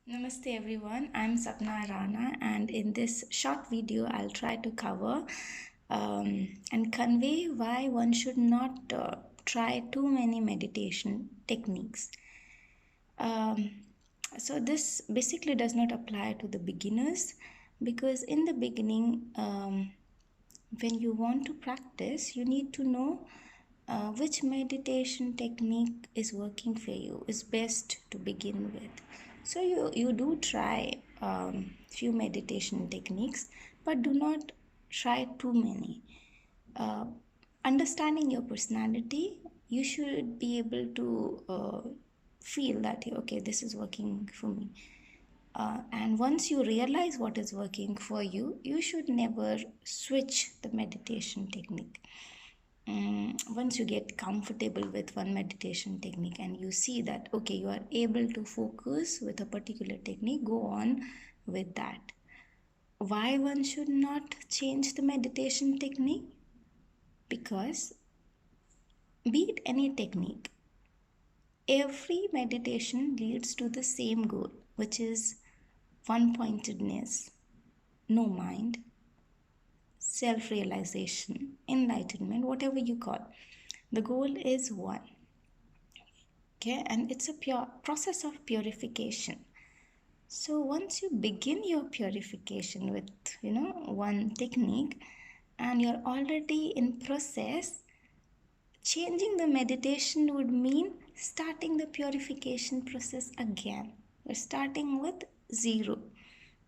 Namaste everyone, I'm Sapna Rana, and in this short video I'll try to cover and convey why one should not try too many meditation techniques. Um, so this basically does not apply to the beginners, because in the beginning, when you want to practice, you need to know which meditation technique is working for you, is best to begin with. So you do try few meditation techniques, but do not try too many. uh, Understanding your personality, you should be able to feel that okay, this is working for me. And once you realize what is working for you, you should never switch the meditation technique. Once you get comfortable with one meditation technique and you see that okay, you are able to focus with a particular technique, go on with that. Why one should not change the meditation technique? Because be it any technique, every meditation leads to the same goal, which is one pointedness, no mind, self realization, enlightenment, whatever you call. The goal is one. Okay, and it's a pure process of purification. So once you begin your purification with one technique and you're already in process, changing the meditation would mean starting the purification process again. We're starting with zero.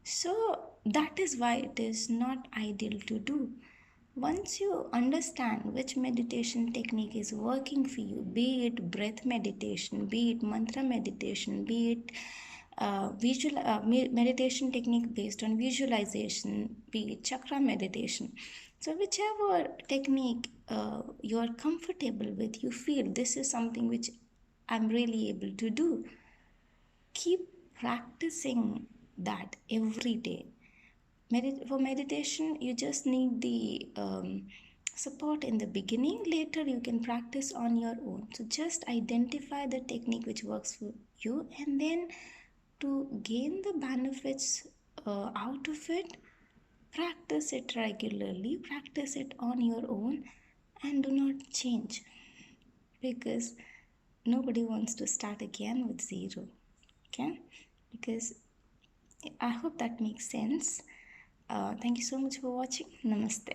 So that is why it is not ideal to do. Once you understand which meditation technique is working for you, be it breath meditation, be it mantra meditation, be it meditation technique based on visualization, be it chakra meditation. So whichever technique you are comfortable with, you feel this is something which I'm really able to do, keep practicing that every day. For meditation, you just need the support in the beginning. Later, you can practice on your own. So just identify the technique which works for you, and then to gain the benefits out of it, practice it regularly, practice it on your own, and do not change, because nobody wants to start again with zero. Okay, because I hope that makes sense. Thank you so much for watching. Namaste.